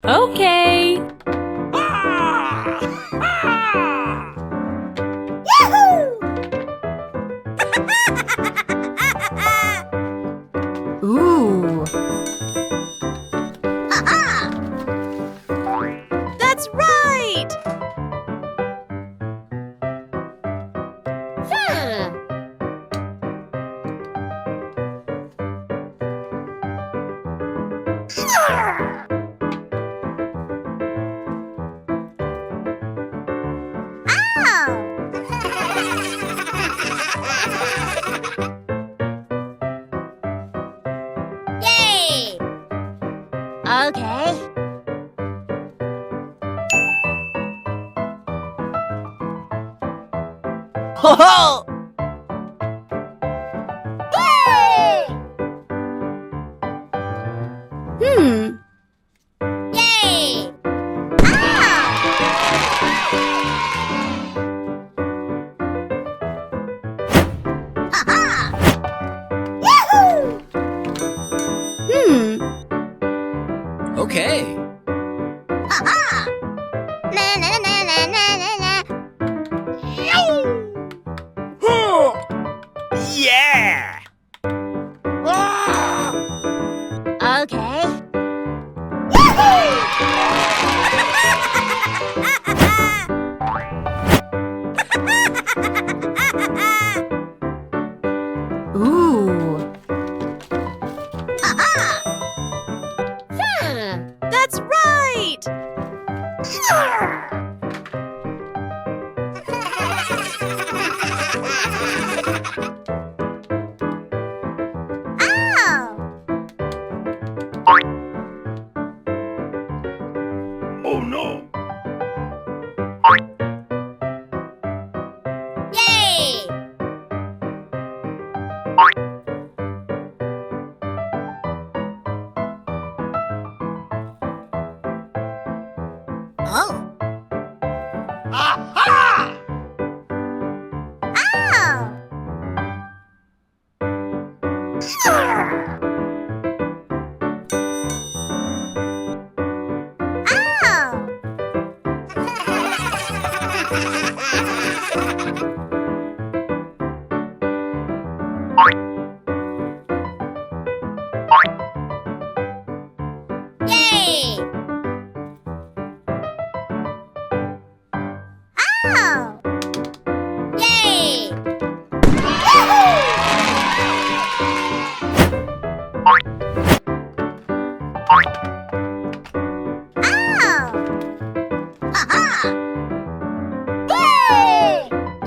Okay. Ooh. That's right! Yay! Okay. Ho ho! Hmm. Yay! Hmm. Okay. Yeah! Okay. Ooh. That's right! Oh no! Yay! Oh. Aha! Yay!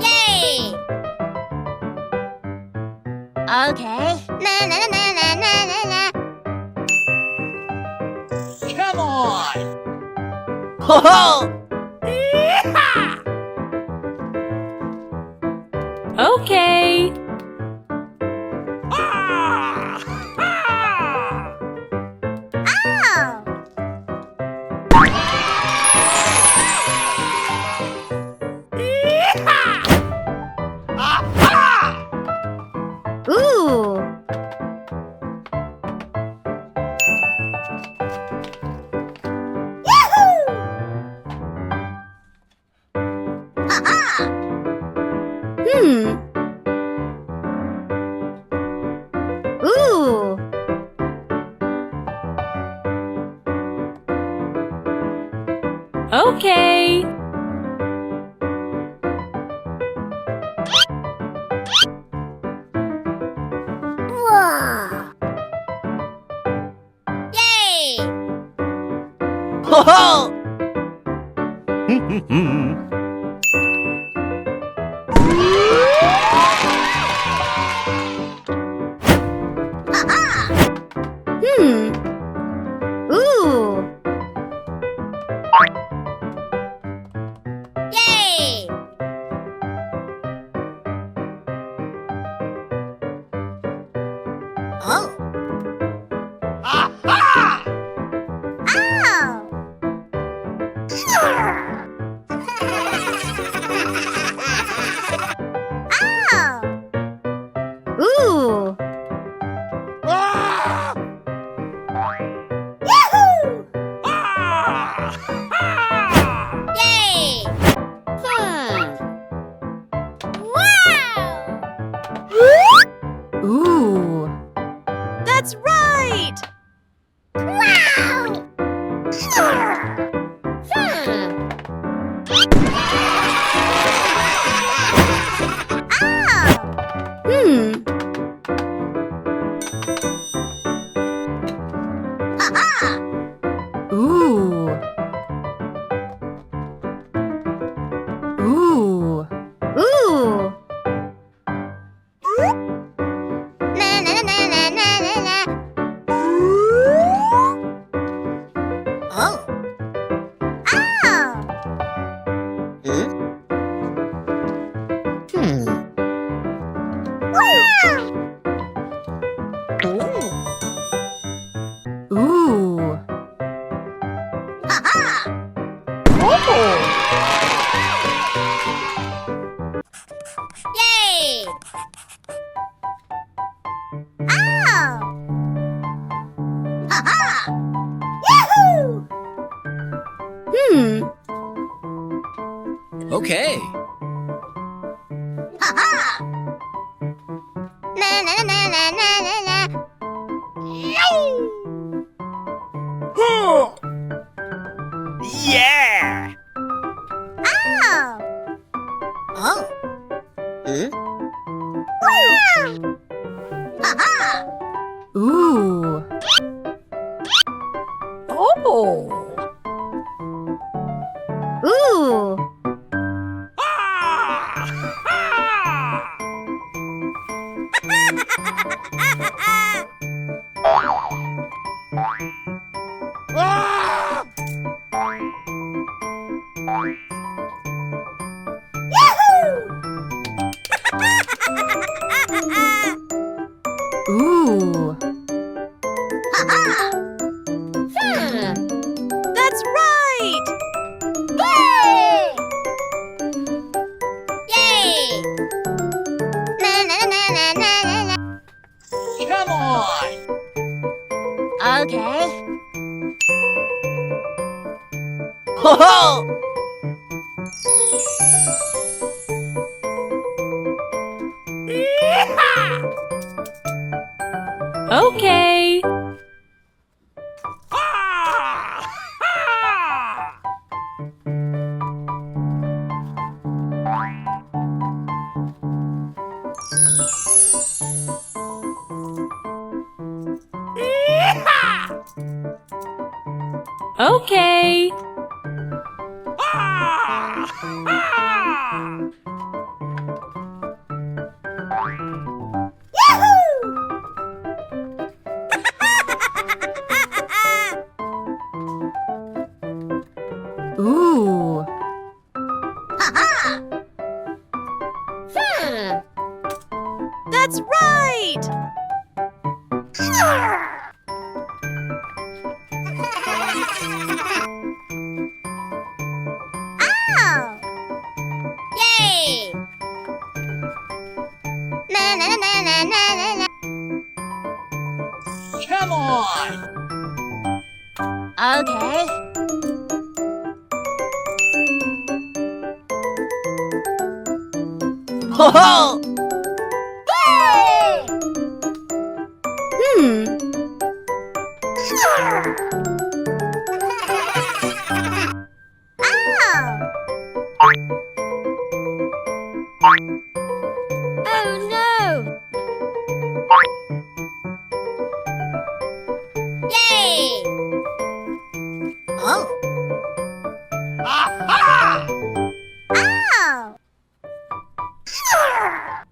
Yay! Yay! Okay. Come on! Ho ho! Okay. Ooh. Hmm. Ooh. Okay. Yay! Ho ho! Hmm. Ooh. Yay! Oh. Aha! Yay! Wow! Ooh. That's right! Wow! Hmm. Ooh. Ooh. Ooh. Na na na na na na na. Oh. Oh. Ooh. Yay! Oh! Yahoo! Hmm. Okay. Na na na na na na na. Yeah! Oh! Oh. Ooh. Oh! Ooh. Ooh. That's right! Yay! Yay! Na na na na na na na. Come on! Okay. Ho ho! Okay. Okay. Ooh. That's right! Oh! Yay! Na na na na na na na. Come on! Okay. Ho ho! Yay! Hmm. Oh no! Yay! Oh! Aha! Oh!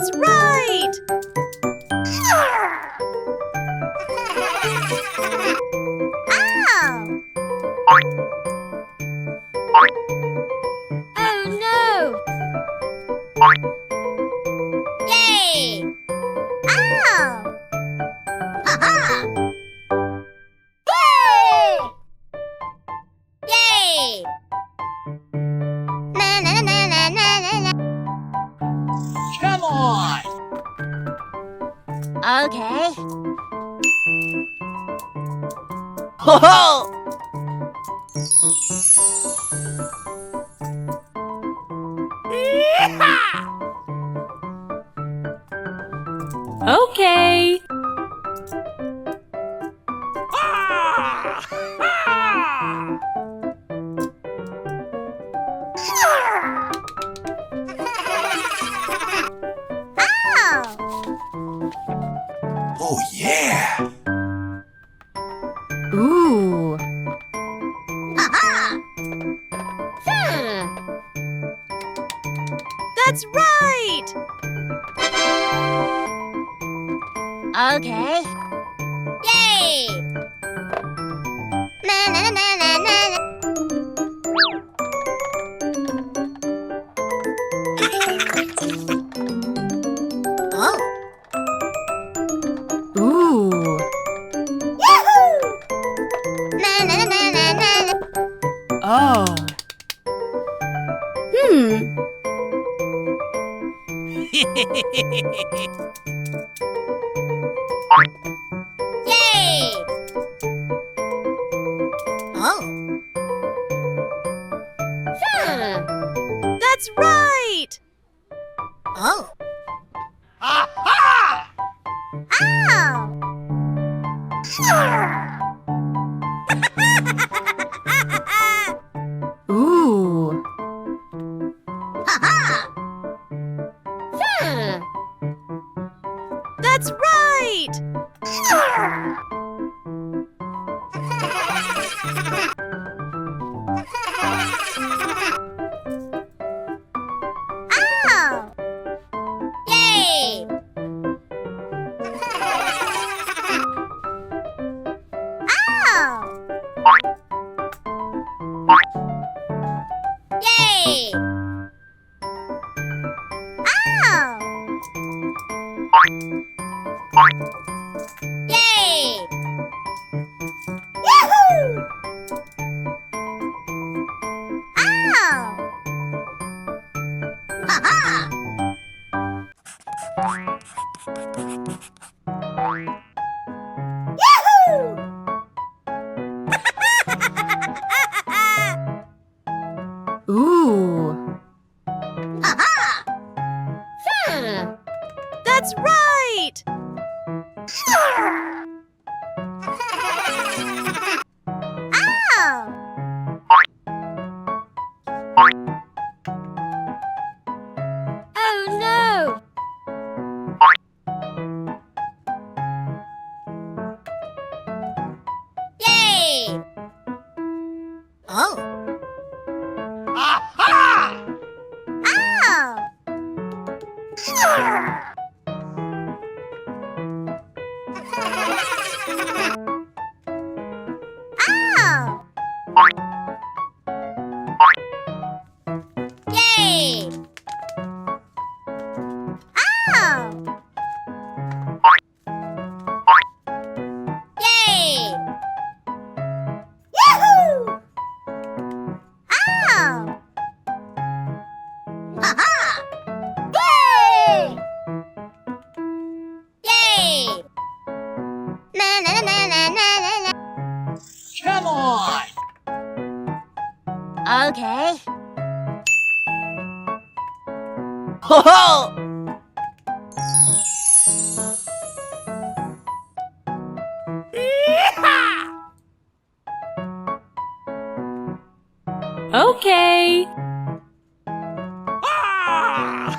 That's right! Ow! Oh no! Yay! Ow! Ha-ha! Yay! Yay! Na na na na na na na. Come on! Okay. Ho ho! Okay. Ow! Oh yeah! Ooh. Ha-ha! That's right! Okay. Yay! Na na na na na na. Oh. Ooh. Yahoo! Na na na na na na. Oh. Hmm. Yay! Oh. That's right! Oh. Aha! Ow! Ooh. Ha-ha! That's right! Ow! Yay! Ow! Yay! Ow! Yay! Yahoo! Ow! Ha-ha! Yahoo! Ooh. Ha-ha! That's right! Ow! Oh no! Yay! Oh! Aha! Ow! Ow! Yay! Ow! Yay! Yahoo! Ow! Ha-ha! Yay! Yay! Na na na na na na na. Come on! Okay. Ho ho! Okay. Ow!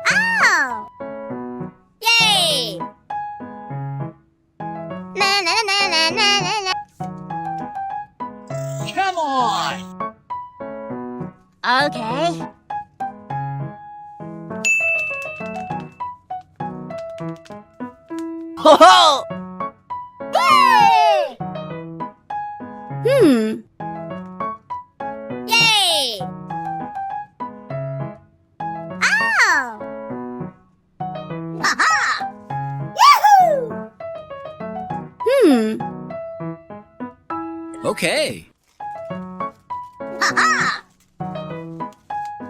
Oh! Yay! Na na na na na na na. Come on! Okay. Ho ho! Yay! Hmm. Yay! Oh! Ha-ha! Yahoo! Hmm. Okay. Ha-ha!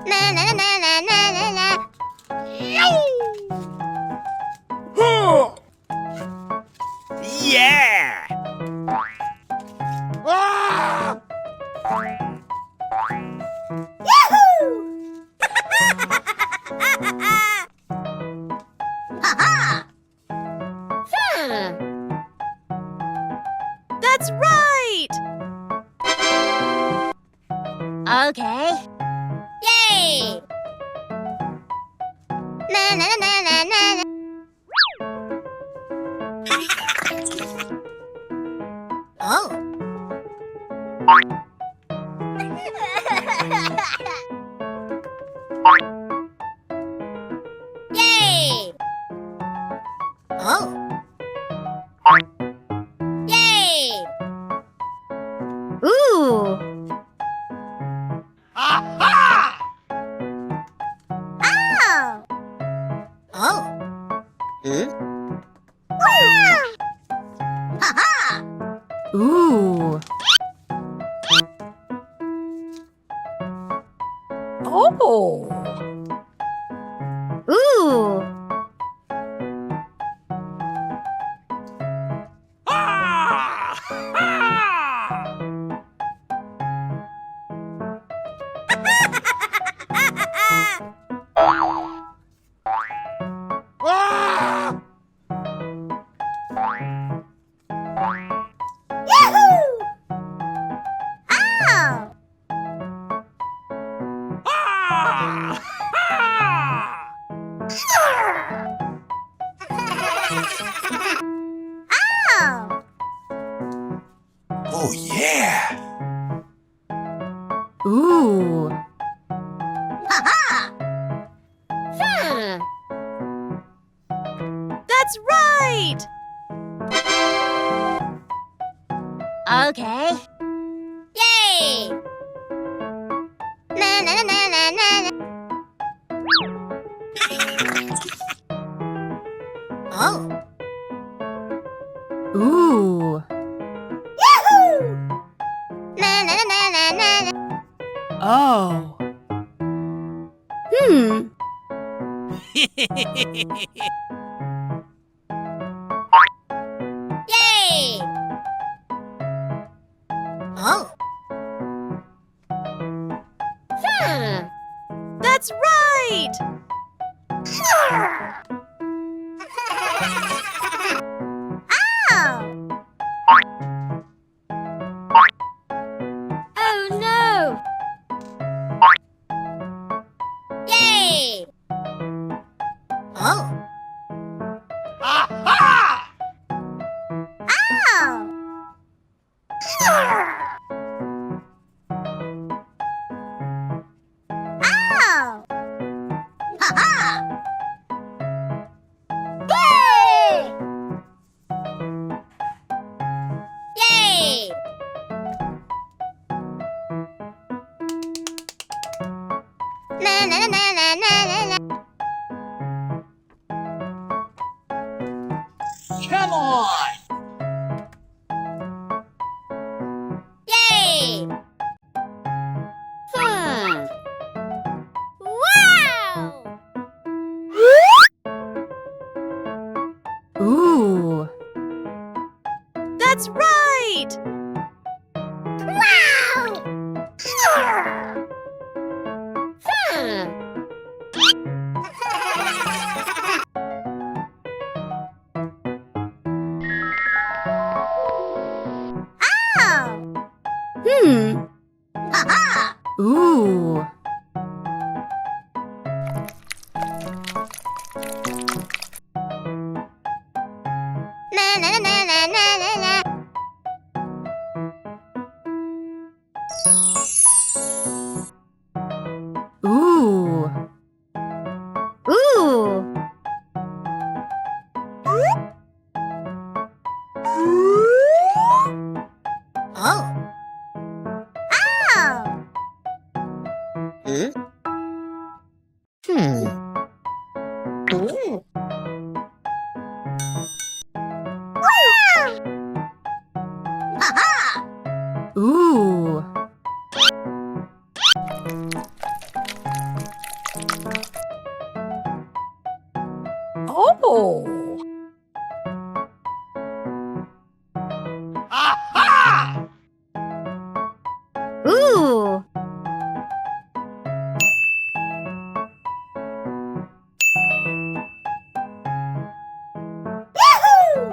Na na na na na na na na. Yeah! Ah! Yahoo! Ha-ha! That's right! Okay. Yay! Na na na na na na. Oh. Yay! Oh. Yay! Ooh. Aha! Oh! Oh! Hmm? Wow! Ha-ha! Ooh. Oh. Ooh. Ah! Ah! Ah! Yahoo! Oh! Ah! Oh! Oh yeah! Ooh. Ha-ha! Hmm. That's right! Okay. Yay! Na na na na na na. Oh! Ooh. Yahoo! Na na na na na na. Oh. Hmm. Yay! Oh! Hmm. That's right! Oh! Oh no! Yay! Oh! Aha! Oh! Oh! Ha-ha! Yay! Yay! Na na na na na na na. Come on! Yay! Wow! Ooh. That's right! Wow! Ooh. Na na na na na na na. Ooh. Ooh. Oh. Oh. Hmm? Ooh. Wow! Aha! Ooh. Oh. Aha! Ooh. Yahoo!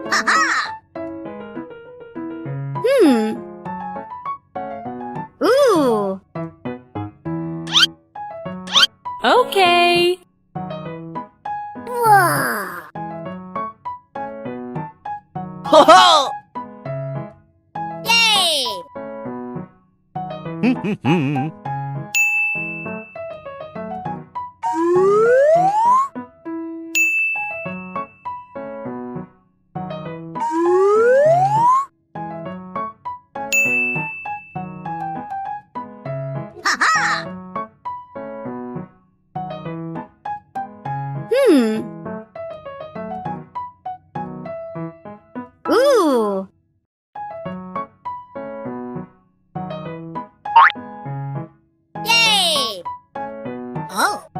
Aha! Ooh. Okay. Wow. Ho ho! Yay! Aha! Ooh. Yay! Oh.